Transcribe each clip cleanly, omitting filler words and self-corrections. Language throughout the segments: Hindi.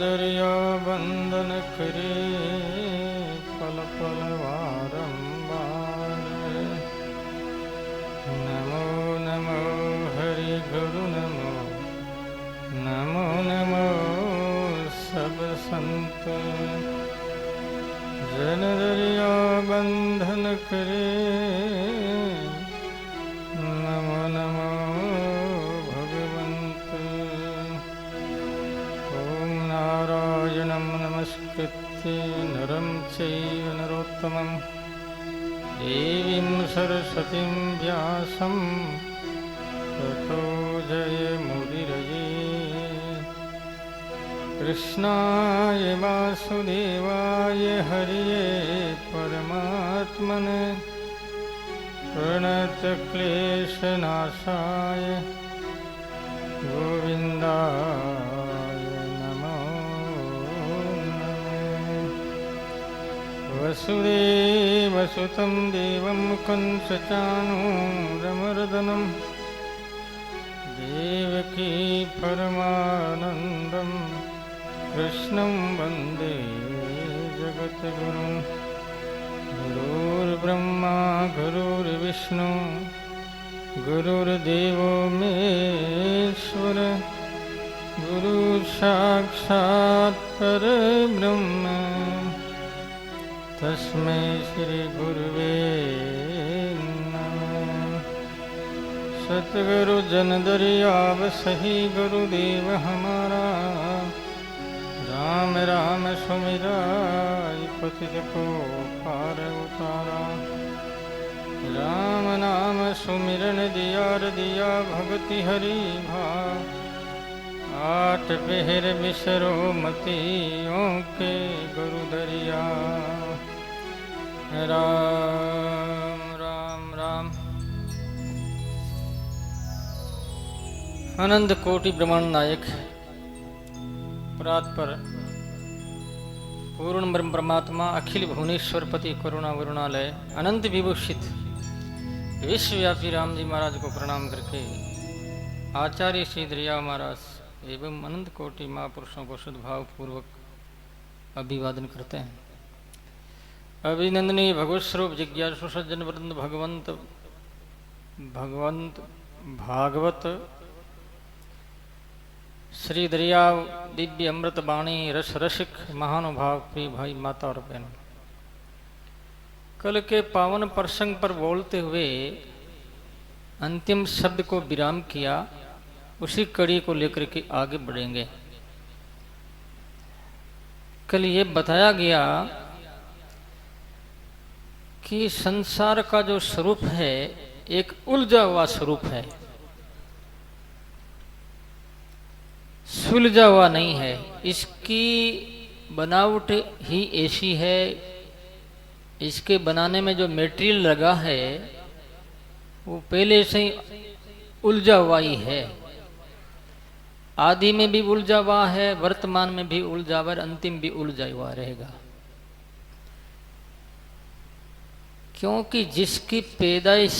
दरिया बंधन करे पल पल बारंबार। नमो नमो हरि गुरु नमो नमो नमो सब संत। जन दरिया बंधन करे नमो नमो भगवंत। ओम नारायणं नमस्कृत्य नरं चैव नरोत्तमं देवीं सरस्वतीं व्यासं ततो जयमुदीरये। कृष्णाय वासुदेवाय हरिये परमात्मने प्रणतक्लेशनाशाय गोविन्दाय नमो नमः। वसुदेवसुतं देवं कंसचाणूरमर्दनं देवकी परमानन्दं कृष्णं वन्दे जगद्गुरुं। गुरुर्ब्रह्मा गुरुर्विष्णु गुरुर्देवो महेश्वर गुरुसाक्षात् परब्रह्म तस्मै श्री गुरुवे नमः। सतगुरु जन दरियाव सही गुरुदेव हमारा। राम राम सुमिराय पतित को पार उतारा। राम नाम सुमिरन दियार दिया भगति हरि भाव। आठ पहर बिसरो मतियों के गुरु दरिया। राम राम राम। अनंत कोटि ब्रह्मांड नायक परात्पर पूर्ण ब्रह्म परमात्मा अखिल भुवनेश्वर पति करुणा वरुणालय अनंत विभूषित विश्वव्यापी राम जी महाराज को प्रणाम करके आचार्य श्री दरिया महाराज एवं अनंत कोटि महापुरुषों को सद्भाव पूर्वक अभिवादन करते हैं। अभिनंदनीय भगवत स्वरूप जिज्ञासु सज्जन वृंद भगवंत भागवत श्री दरिया दिव्य अमृत वाणी रस रसिक महानुभाव प्रिय भाई माता और बहन, कल के पावन प्रसंग पर बोलते हुए अंतिम शब्द को विराम किया, उसी कड़ी को लेकर के आगे बढ़ेंगे। कल ये बताया गया कि संसार का जो स्वरूप है एक उलझा हुआ स्वरूप है, सुलझा हुआ नहीं है। इसकी बनावट ही ऐसी है, इसके बनाने में जो मटेरियल लगा है वो पहले से ही उलझा हुआ ही है। आदि में भी उलझा हुआ है, वर्तमान में भी उलझा हुआ, अंतिम भी उलझा हुआ रहेगा। क्योंकि जिसकी पैदाइश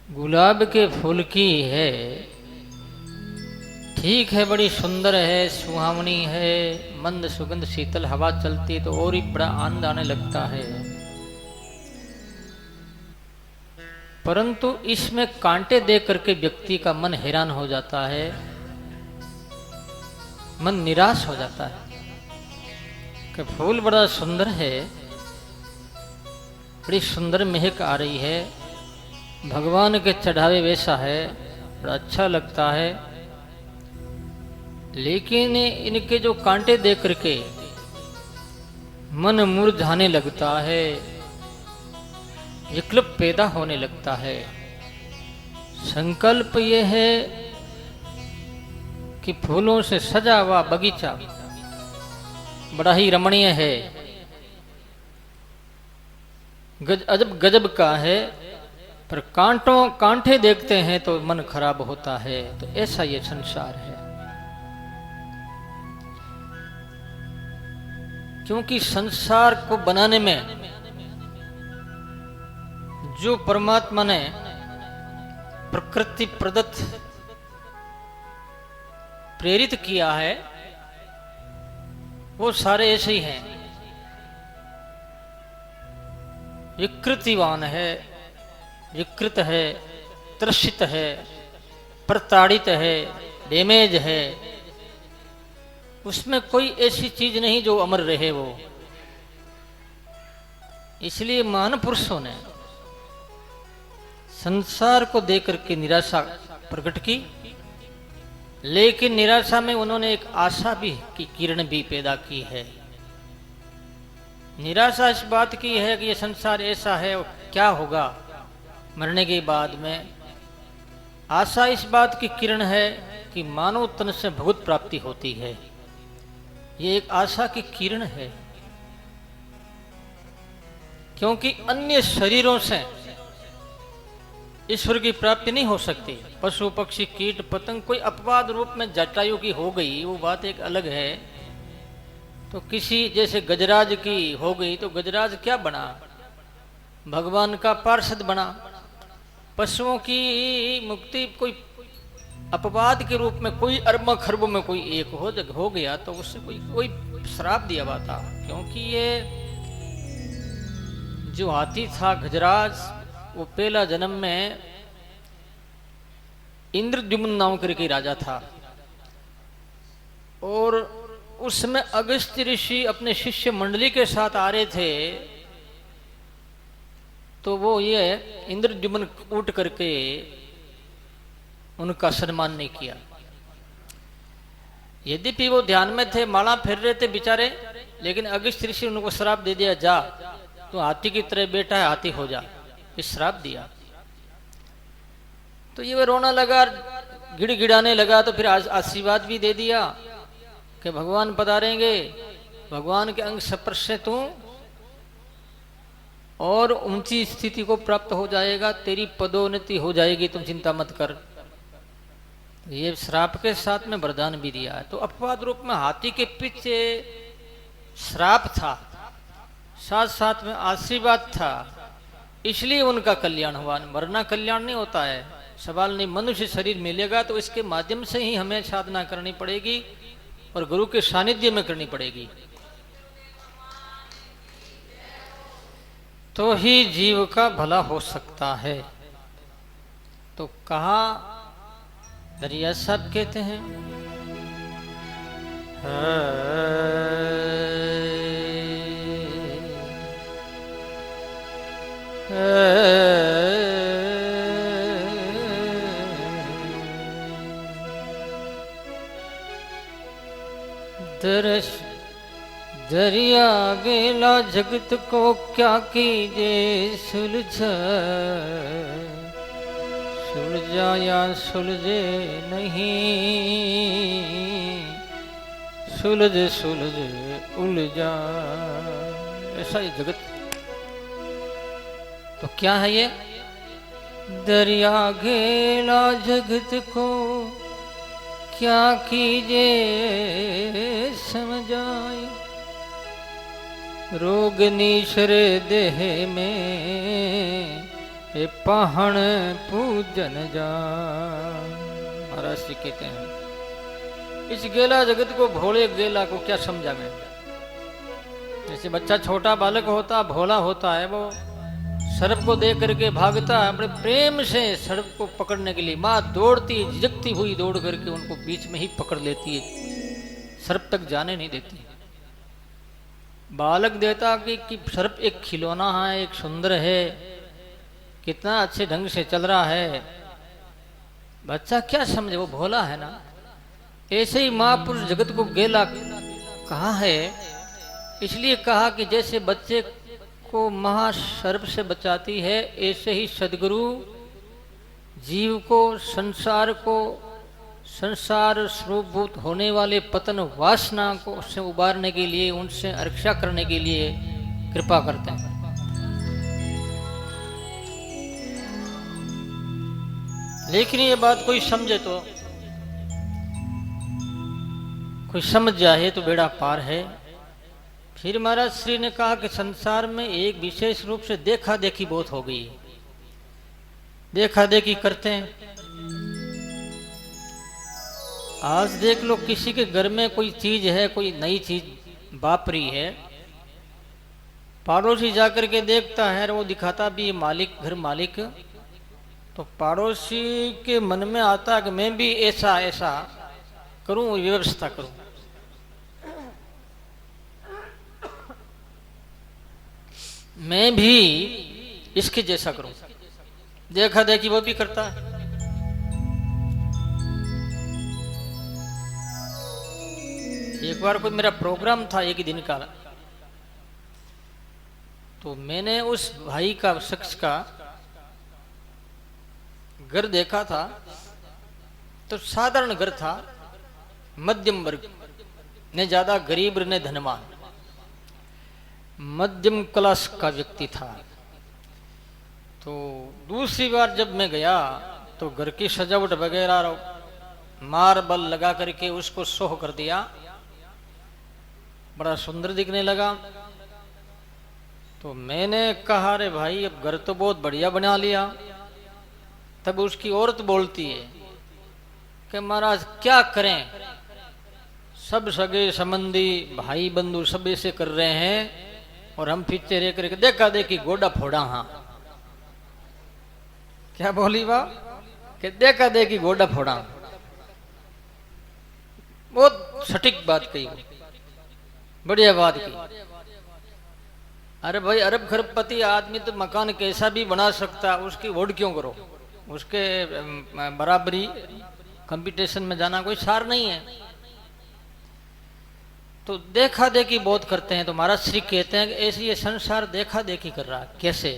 गुलाब के फूल की है, ठीक है, बड़ी सुंदर है, सुहावनी है, मंद सुगंध शीतल हवा चलती है तो और ही बड़ा आनंद आने लगता है। परंतु इसमें कांटे देख करके व्यक्ति का मन हैरान हो जाता है, मन निराश हो जाता है कि फूल बड़ा सुंदर है, बड़ी सुंदर महक आ रही है, भगवान के चढ़ावे वैसा है, बड़ा अच्छा लगता है, लेकिन इनके जो कांटे देख करके मन मुरझाने लगता है, विकल्प पैदा होने लगता है। संकल्प ये है कि फूलों से सजा हुआ बगीचा बड़ा ही रमणीय है, अजब गजब का है, पर कांटे देखते हैं तो मन खराब होता है। तो ऐसा ये संसार है। क्योंकि संसार को बनाने में जो परमात्मा ने प्रकृति प्रदत्त प्रेरित किया है वो सारे ऐसे ही हैं। विकृतिवान है, विकृत है, त्रसित है, प्रताड़ित है, डैमेज है, उसमें कोई ऐसी चीज नहीं जो अमर रहे वो। इसलिए महान पुरुषों ने संसार को देकर के निराशा प्रकट की, लेकिन निराशा में उन्होंने एक आशा भी की किरण भी पैदा की है। निराशा इस बात की है कि ये संसार ऐसा है, क्या होगा मरने के बाद में। आशा इस बात की किरण है कि मानव तन से भगवत प्राप्ति होती है। ये एक आशा की किरण है, क्योंकि अन्य शरीरों से ईश्वर की प्राप्ति नहीं हो सकती। पशु पक्षी कीट पतंग कोई अपवाद रूप में जटायु की हो गई वो बात एक अलग है। तो किसी जैसे गजराज की हो गई तो गजराज क्या बना, भगवान का पार्षद बना। पशुओं की मुक्ति कोई अपवाद के रूप में कोई अरबों खरबों में कोई एक हो गया तो उससे कोई श्राप दिया हुआ था। क्योंकि ये जो हाथी था गजराज, वो पहला जन्म में इंद्रद्युम्न नाम करके राजा था, और उसमें अगस्त ऋषि अपने शिष्य मंडली के साथ आ रहे थे तो वो ये इंद्रद्युम्न उठ करके उनका सम्मान नहीं किया। यद्यपि वो ध्यान में थे, माला फेर रहे थे बेचारे, लेकिन अगस्त ऋषि उनको श्राप दे दिया, जा तो हाथी की तरह बेटा है, हाथी हो जा, इस श्राप दिया। तो ये वो रोना लगा, गिड़गिड़ाने लगा। तो फिर आशीर्वाद भी दे दिया कि भगवान पधारेंगे, भगवान के अंग स्पर्श से तू और ऊंची स्थिति को प्राप्त हो जाएगा, तेरी पदोन्नति हो जाएगी, तुम चिंता मत कर। ये श्राप के साथ में वरदान भी दिया है। तो अपवाद रूप में हाथी के पीछे श्राप था, साथ साथ में आशीर्वाद था, इसलिए उनका कल्याण हुआ। मरना कल्याण नहीं होता है। सवाल नहीं, मनुष्य शरीर मिलेगा तो इसके माध्यम से ही हमें साधना करनी पड़ेगी और गुरु के सानिध्य में करनी पड़ेगी, तो ही जीव का भला हो सकता है। तो कहा दरिया साहब कहते हैं, दरस दरिया गेला जगत को क्या कीजे सुलझा या सुलझे नहीं, सुलझ सुलझ उलझा। ऐसा ही जगत। तो क्या है ये? दरिया गेला जगत को क्या कीजे समझाए, रोग नीशरे देह में ए पहण पूजन जा। महाराज जी कहते हैं इस गेला जगत को, भोले गेला को क्या समझा मैं। जैसे बच्चा छोटा बालक होता, भोला होता है, वो सर्प को देख करके भागता है, अपने प्रेम से सर्प को पकड़ने के लिए माँ दौड़ती, झिझकती हुई दौड़ करके उनको बीच में ही पकड़ लेती है, सर्प तक जाने नहीं देती। बालक देता कि सर्प एक खिलौना है, एक सुंदर है, कितना अच्छे ढंग से चल रहा है। बच्चा क्या समझे, वो भोला है ना। ऐसे ही महापुरुष जगत को गेला कहा है, इसलिए कहा कि जैसे बच्चे को महासर्प से बचाती है, ऐसे ही सदगुरु जीव को, संसार स्वरूपभूत होने वाले पतन वासना को उससे उबारने के लिए, उनसे रक्षा करने के लिए कृपा करते हैं। लेकिन ये बात कोई समझे तो, कोई समझ जाए तो बेड़ा पार है। फिर महाराज श्री ने कहा कि संसार में एक विशेष रूप से देखा देखी बहुत हो गई। देखा देखी करते हैं। आज देख लो किसी के घर में कोई चीज है, कोई नई चीज वापरी है, पड़ोसी जाकर के देखता है और वो दिखाता भी ये मालिक, घर मालिक, तो पड़ोसी के मन में आता है कि मैं भी ऐसा ऐसा करूं, व्यवस्था करूं। मैं भी इसके जैसा करूं। देखा देखी वो भी करता है। एक बार कोई मेरा प्रोग्राम था एक ही दिन का, तो मैंने उस भाई का, शख्स का घर देखा था, तो साधारण घर था, मध्यम वर्ग, न ज्यादा गरीब न धनवान, मध्यम क्लास का व्यक्ति था। तो दूसरी बार जब मैं गया तो घर की सजावट वगैरह मार्बल लगा करके उसको सोह कर दिया, बड़ा सुंदर दिखने लगा। तो मैंने कहा अरे भाई अब घर तो बहुत बढ़िया बना लिया। तब उसकी औरत बोलती है कि महाराज क्या करें, सब सगे संबंधी भाई बंधु सब ऐसे कर रहे हैं और हम पीछे रह करके देखा देखी गोडा फोड़ा। हाँ, क्या बोली बा कि देखा देखी गोडा फोड़ा। बहुत सटीक बात कही, बढ़िया बात की। अरे भाई अरब खरबपति आदमी तो मकान कैसा भी बना सकता, उसकी वोट क्यों करो? उसके बराबरी कंपटीशन में जाना कोई सार नहीं है। तो देखा देखी बहुत करते हैं। तो महाराज श्री कहते हैं कि ऐसे ये संसार देखा देखी कर रहा। कैसे?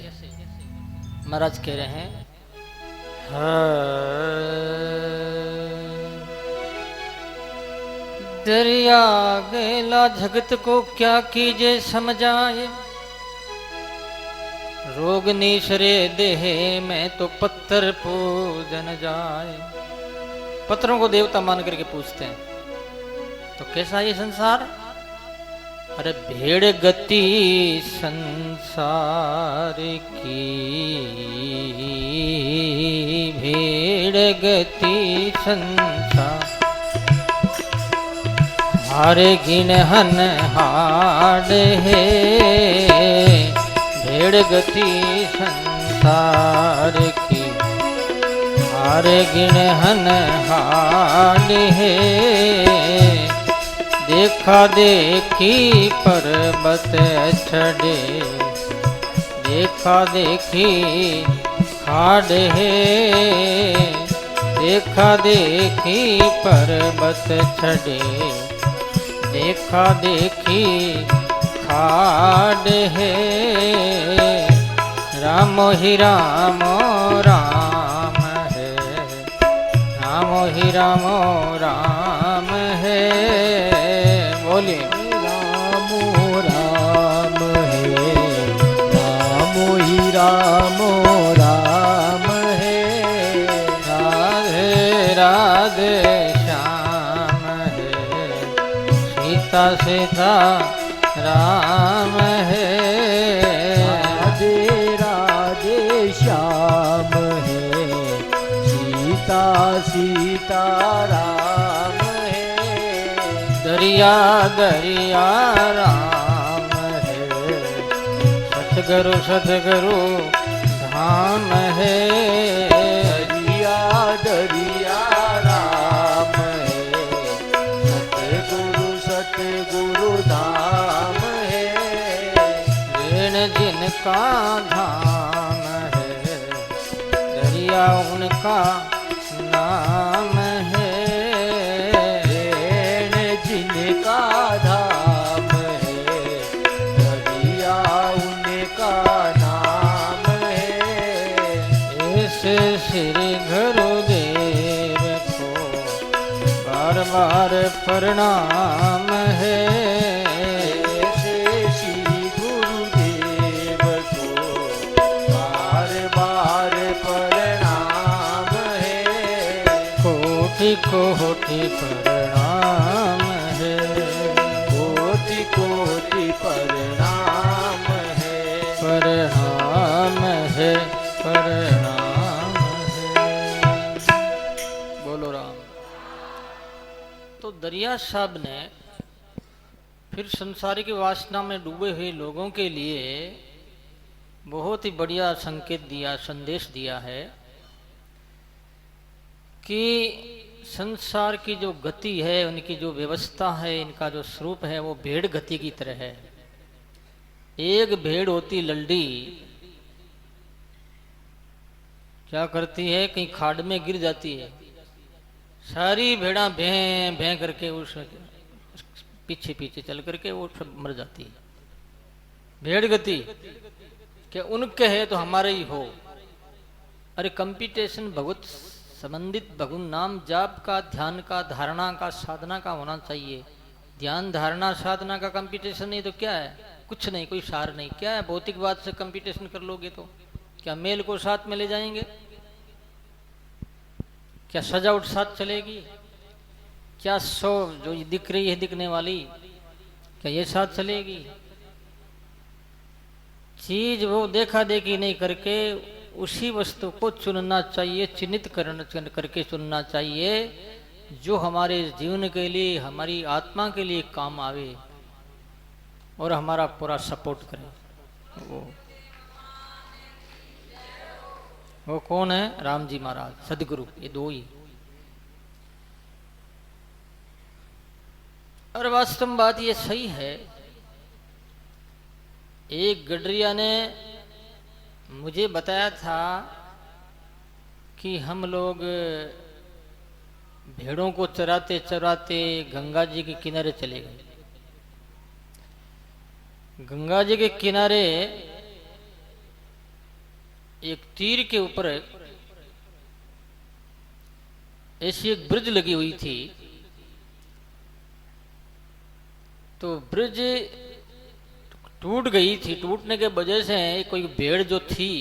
महाराज कह रहे हैं दरिया गेला जगत को क्या कीजे समझाए, रोग निसरे देह में तो पत्थर पूजन जाए। पत्थरों को देवता मान करके पूछते हैं। तो कैसा ये संसार? अरे भेड़ गति संसार की, भेड़ गति संसार, हारे गिनहन हाड है, भेड़ गति संसार की, हारे गिनहन हाड है, देखा देखी पर्वत चढ़े, देखा देखी खाड है, देखा देखी पर्वत चढ़े, देखा देखी खाड है, राम ही राम राम है, राम ही राम राम है। बोलिए राम राम है, राम ही राम राम है, राधे राधे श्याम है, सीता सीता राम है, राधे राधे श्याम है, सीता सीता राम है, दरिया दरिया राम है, सतगुरु सतगुरु धाम है, दरिया दरिया राम है, सतगुरु सतगुरु धाम है, ऋण जिनका धाम है, दरिया उनका नाम है, ऋण जिनका धाम है, दरिया उनका नाम है, इस श्री गुरुदेव को बार बार प्रणाम है, ऐसे श्री गुरुदेव को बार बार प्रणाम है, कोटि कोटि प्रणाम है, कोटि कोटि प्रणाम है, प्रणाम है, प्रणाम दरिया साहब ने फिर संसारिक वासना में डूबे हुए लोगों के लिए बहुत ही बढ़िया संकेत दिया, संदेश दिया है कि संसार की जो गति है, उनकी जो व्यवस्था है, इनका जो स्वरूप है वो भेड़ गति की तरह है। एक भेड़ होती लल्डी, क्या करती है, कहीं खाड़ में गिर जाती है, सारी भेड़ा भैं भैं करके उस पीछे पीछे चल करके वो सब मर जाती है। भेड़ गति कि उनके है तो हमारे ही हो। अरे कंपटीशन भगवत संबंधित भगवान नाम जाप का, ध्यान का, धारणा का, साधना का होना चाहिए। ध्यान धारणा साधना का कंपटीशन नहीं तो क्या है? कुछ नहीं, कोई सार नहीं। क्या है? भौतिकवाद से कंपटीशन कर लोगे तो क्या मेल को साथ में ले जाएंगे? क्या सजावट साथ चलेगी? क्या सो जो दिख रही है दिखने वाली, क्या ये साथ चलेगी? चीज वो देखा देखी नहीं करके उसी वस्तु को चुनना चाहिए, चिन्हित करके चुनना चाहिए जो हमारे जीवन के लिए, हमारी आत्मा के लिए काम आवे और हमारा पूरा सपोर्ट करे। वो कौन है? राम जी महाराज, सदगुरु, ये दो ही। और वास्तव में बात ये सही है। एक गडरिया ने मुझे बताया था कि हम लोग भेड़ों को चराते चराते गंगा जी के किनारे चले गए। गंगा जी के किनारे एक तीर के ऊपर ऐसी एक ब्रिज लगी हुई थी, तो ब्रिज टूट गई थी। टूटने के वजह से कोई भेड़ जो थी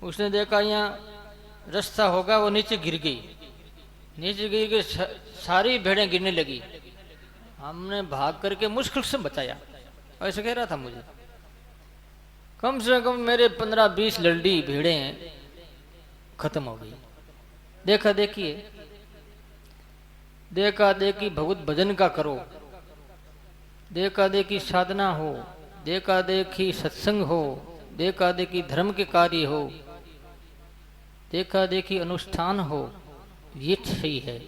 उसने देखा यहाँ रास्ता होगा, वो नीचे गिर गई। नीचे गिर के सारी भेड़ें गिरने लगी। हमने भाग करके मुश्किल से बचाया। ऐसे कह रहा था मुझे, कम से कम मेरे 15-20 लल्डी भेड़ें खत्म हो गई। देखा देखिए, देखा देखी भगवत भजन का करो, देखा देखी साधना हो, देखा देखी सत्संग हो, देखा देखी धर्म के कार्य हो, देखा देखी अनुष्ठान हो, ये सही है।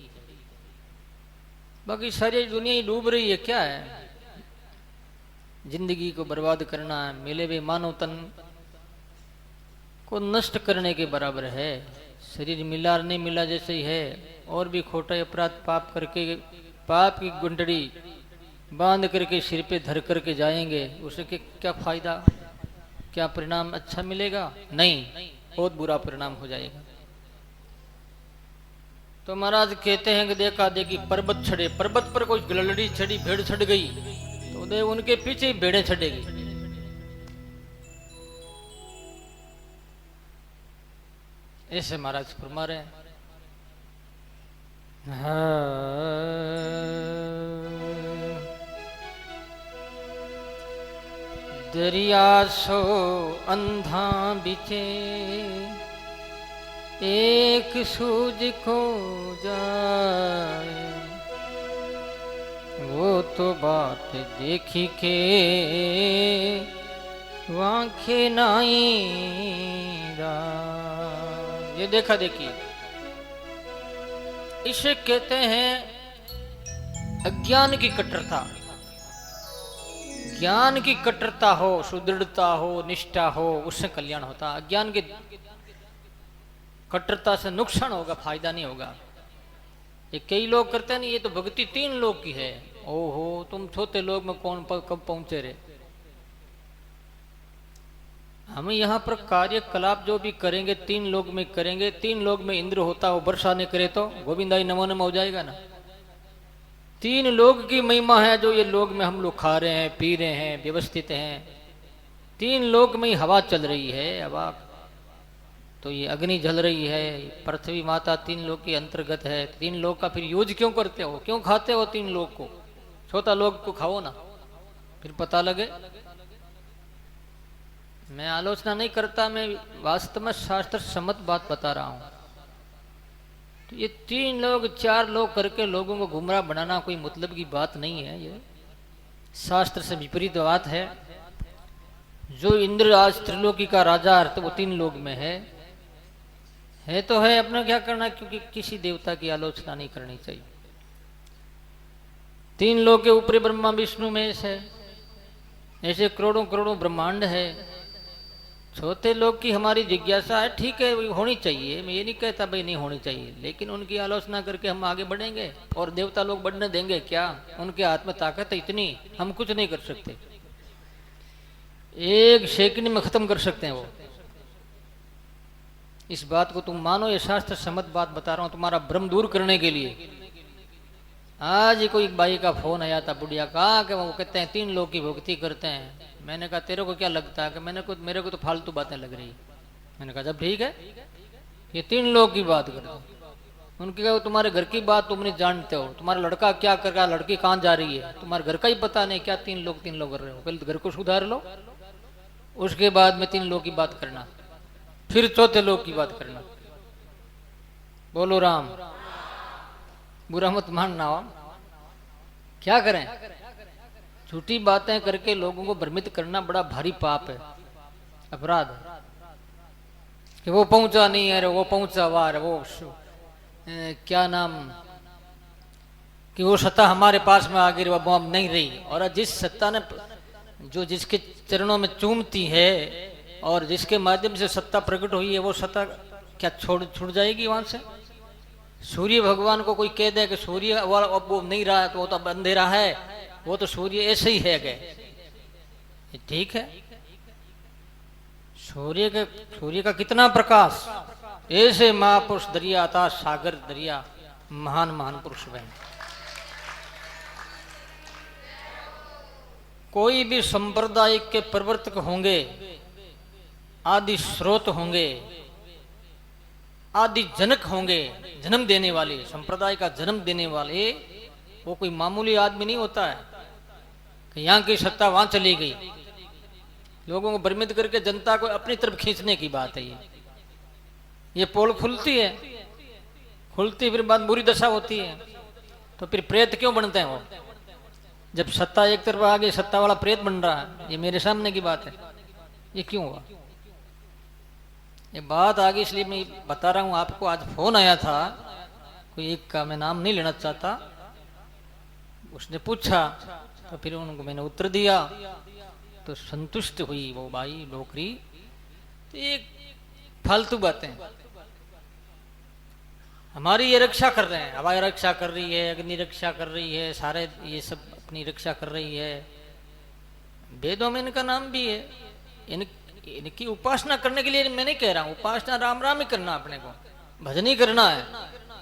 बाकी सारी दुनिया ही डूब रही है। क्या है? जिंदगी को बर्बाद करना है, मिले हुए मानव तन को नष्ट करने के बराबर है। शरीर मिला नहीं मिला जैसे ही है। और भी खोटा अपराध पाप करके पाप की गुंडड़ी बांध करके सिर पे धर करके जाएंगे, उसे क्या फायदा? क्या परिणाम अच्छा मिलेगा? नहीं, बहुत बुरा परिणाम हो जाएगा। तो महाराज कहते हैं कि देखा देखी पर्वत चढ़े, पर्वत पर कोई गलड़ी चढ़ी, भेड़ चढ़ गई, तो दे उनके पीछे भेड़े चढ़ेगी। ऐसे महाराज फरमा रहे हैं। दरिया सो अंधा बिचे, एक सूझ को जाए, वो तो बात देखी के वांखे नाई रा। ये देखा देखी, इसे कहते हैं अज्ञान की कट्टरता। ज्ञान की कट्टरता हो, सुदृढ़ता हो, निष्ठा हो, उससे कल्याण होता। अज्ञान की कट्टरता से नुकसान होगा, फायदा नहीं होगा। ये कई लोग करते हैं नहीं, ये तो भक्ति 3 लोग की है। ओहो, तुम छोटे लोग में कौन कब पहुंचे रे। हम यहाँ पर कार्यकलाप जो भी करेंगे 3 लोग में करेंगे। 3 लोग में इंद्र होता हो, वर्षा ने करे तो गोविंदाई नमो नमः हो जाएगा ना। 3 लोग की महिमा है जो ये लोग में हम लोग खा रहे हैं, पी रहे हैं, व्यवस्थित हैं। 3 लोग में ही हवा चल रही है। हवा तो ये अग्नि जल रही है, पृथ्वी माता 3 लोग के अंतर्गत है। 3 लोग का फिर यूज क्यों करते हो? क्यों खाते हो 3 लोग को? छोटा लोग को खाओ ना, फिर पता लगे। मैं आलोचना नहीं करता, मैं वास्तव में शास्त्र सम्मत बात बता रहा हूं। ये 3 लोग 4 लोग करके लोगों को गुमराह बनाना कोई मतलब की बात नहीं है। ये शास्त्र से विपरीत बात है। जो इंद्र आज त्रिलोकी का राजा अर्थ वो 3 लोग में है तो है, अपना क्या करना, क्योंकि किसी देवता की आलोचना नहीं करनी चाहिए। 3 लोग के ऊपरी ब्रह्मा विष्णु महेश है, ऐसे करोड़ों करोड़ों ब्रह्मांड है। छोटे लोग की हमारी जिज्ञासा है, ठीक है होनी चाहिए, मैं ये नहीं कहता भाई नहीं होनी चाहिए, लेकिन उनकी आलोचना करके हम आगे बढ़ेंगे और देवता लोग बढ़ने देंगे क्या? उनके हाथ में ताकत है इतनी, हम कुछ नहीं कर सकते। 1 सेकंड में खत्म कर सकते हैं वो। इस बात को तुम मानो, ये शास्त्र सम्मत बात बता रहा हूं तुम्हारा भ्रम दूर करने के लिए। आज ही कोई भाई का फोन आया था बुढ़िया का कि वो कहते हैं 3 लोग की भक्ति करते हैं। मैंने कहा तेरे को क्या लगता है? कि मेरे को तो फालतू बातें लग रही। मैंने कहा जब ठीक है, ये 3 लोग की बात कर रहे। उनके कहा तुम्हारे घर की बात तुम नहीं जानते हो, तुम्हारा लड़का क्या कर रहा है, लड़की कहाँ जा रही है, तुम्हारे घर का ही पता नहीं, क्या 3 लोग कर रहे हो? पहले तो घर को सुधार लो, उसके बाद में 3 लोग की बात करना, फिर 4थे लोग की बात करना। बोलो राम। बुरा मत मानना हो। क्या करें, झूठी बातें करके लोगों को भ्रमित करना बड़ा भारी पाप है, अपराध है। कि वो पहुंचा नहीं है, वो पहुंचा वार, वो क्या नाम, कि वो सत्ता हमारे पास में आ गई, वो अब नहीं रही। और जिस सत्ता ने जो जिसके चरणों में चूमती है और जिसके माध्यम से सत्ता प्रकट हुई है, वो सत्ता क्या छूट जाएगी वहां से? सूर्य भगवान को कोई कह दे कि सूर्य अब वो नहीं रहा, तो वो तो अंधेरा है, वो तो सूर्य ऐसे ही है गए, ठीक है। सूर्य का कितना प्रकाश, ऐसे महापुरुष दरिया था, सागर दरिया, महान महान पुरुष बहन। कोई भी संप्रदाय के प्रवर्तक होंगे, आदि स्रोत होंगे, आदि जनक होंगे, जन्म देने वाले, संप्रदाय का जन्म देने वाले, वो कोई मामूली आदमी नहीं होता है कि यहाँ की सत्ता वहां चली गई। लोगों को भ्रमित करके जनता को अपनी तरफ खींचने की बात है। ये पोल खुलती है, खुलती फिर बाद बुरी दशा होती है। तो फिर प्रेत क्यों बनते हैं वो? जब सत्ता एक तरफ आ गई, सत्ता वाला प्रेत बन रहा है। ये मेरे सामने की बात है, ये क्यों हुआ? ये बात आगे इसलिए मैं बता रहा हूं आपको। आज फोन आया था कोई एक का, मैं नाम नहीं लेना चाहता, उसने पूछा तो फिर उनको मैंने उत्तर दिया, तो संतुष्ट हुई वो भाई नौकरी। तो ये फालतू बातें हमारी ये रक्षा कर रहे हैं, हवाई रक्षा कर रही है, अग्नि रक्षा कर रही है, सारे ये सब अपनी रक्षा कर रही है। वेदों में इनका नाम भी है। इनकी उपासना करने के लिए मैं नहीं कह रहा हूं, उपासना राम राम ही करना, अपने को भजन ही करना है,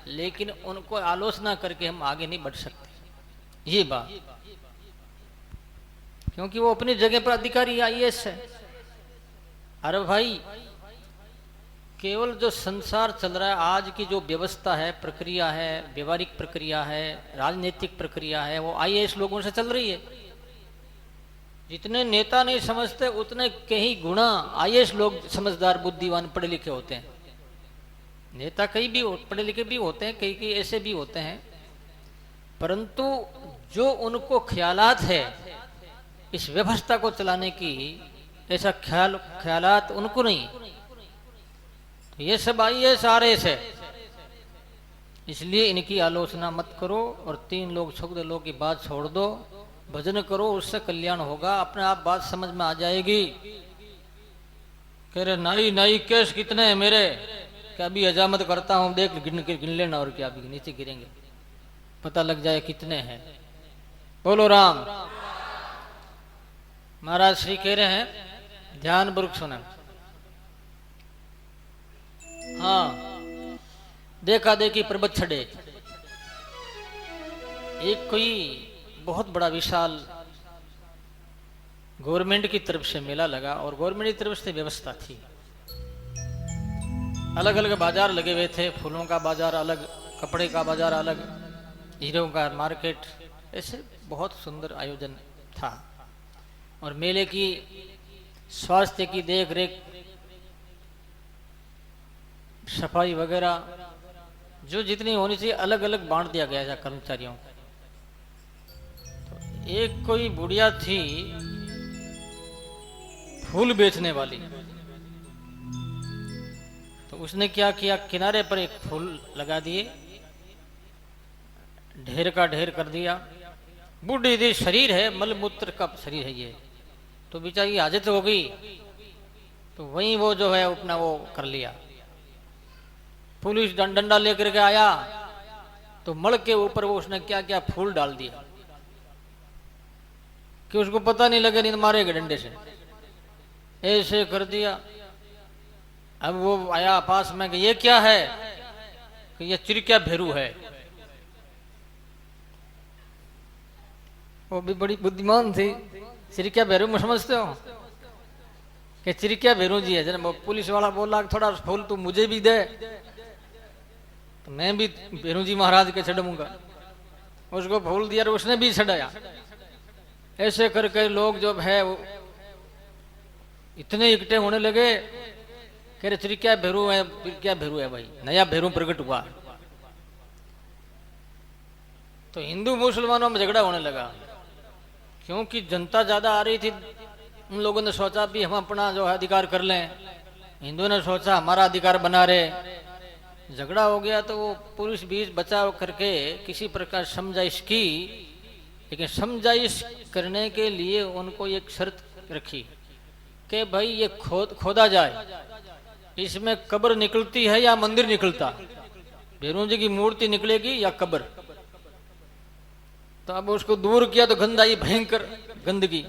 लेकिन उनको आलोचना करके हम आगे नहीं बढ़ सकते। ये बात, क्योंकि वो अपनी जगह पर अधिकारी IAS है। अरे भाई, केवल जो संसार चल रहा है, आज की जो व्यवस्था है, प्रक्रिया है, व्यवहारिक प्रक्रिया है, राजनीतिक प्रक्रिया है, वो IAS लोगों से चल रही है। जितने नेता नहीं समझते, उतने कहीं गुना IAS लोग समझदार, बुद्धिमान, पढ़े लिखे होते हैं। नेता कई भी पढ़े लिखे भी होते हैं, कई ऐसे भी होते हैं, परंतु जो उनको ख्यालात है इस व्यवस्था को चलाने की, ऐसा ख्यालात उनको नहीं। तो ये सब IAS है, इसलिए इनकी आलोचना मत करो और 3 लोग 14 लोग की बात छोड़ दो, भजन करो, उससे कल्याण होगा। अपने आप बात समझ में आ जाएगी। कह रहे नाई कैश कितने हैं मेरे? क्या अभी हजामत करता हूं, देख गिन लेना, और क्या अभी नीचे गिरेंगे, पता लग जाए कितने हैं। बोलो राम। महाराज श्री कह रहे हैं, ध्यान पूर्वक सुना। हाँ, देखा देखी पर्वत छड़े। एक कोई बहुत बड़ा विशाल गवर्नमेंट की तरफ से मेला लगा, और गवर्नमेंट की तरफ से व्यवस्था थी। अलग अलग बाजार लगे हुए थे, फूलों का बाजार अलग, कपड़े का बाजार अलग, हीरों का मार्केट, ऐसे बहुत सुंदर आयोजन था। और मेले की स्वास्थ्य की देख रेख, सफाई वगैरह जो जितनी होनी चाहिए अलग अलग बांट दिया गया था कर्मचारियों को। तो एक कोई बुढ़िया थी फूल बेचने वाली, तो उसने क्या किया, किनारे पर एक फूल लगा दिए, ढेर का ढेर कर दिया। बूढ़ी थी, शरीर है मलमूत्र का शरीर है ये, तो बेचारी हाजत हो गई, तो वहीं वो जो है अपना वो कर लिया। पुलिस डंडा लेकर के आया तो मड़ के ऊपर वो उसने क्या क्या फूल डाल दिया कि उसको पता नहीं लगे, नहीं मारेगा डंडे से, ऐसे कर दिया। अब वो आया पास में कि ये क्या है, कि ये चिरकिया भेरू है। वो भी बड़ी बुद्धिमान थी। चिरकिया भेरू में समझते हो कि चिरकिया भेरू जी है। जब पुलिस वाला बोला थोड़ा फूल तू मुझे भी दे, तो मैं भी भेरू जी महाराज के छड़ूंगा। उसको फूल दिया और उसने भी छड़ाया। ऐसे करके लोग जो है वो इतने इकट्ठे होने लगे कह रहे चिरकिया भेरू है, क्या भेरू है भाई, नया भेरू प्रकट हुआ। तो हिंदू मुसलमानों में झगड़ा होने लगा, क्योंकि जनता ज्यादा आ रही थी। उन लोगों ने सोचा भी हम अपना जो है अधिकार कर लें, हिंदुओं ने सोचा हमारा अधिकार बना रहे। झगड़ा हो गया तो वो पुलिस बीच बचाव करके किसी प्रकार समझाइश की, लेकिन समझाइश करने के लिए उनको एक शर्त रखी कि भाई ये खोदा जाए, इसमें कब्र निकलती है या मंदिर निकलता, भेरू जी की मूर्ति निकलेगी या कब्र। तो अब उसको दूर किया तो गंध आई, भयंकर गंदगी।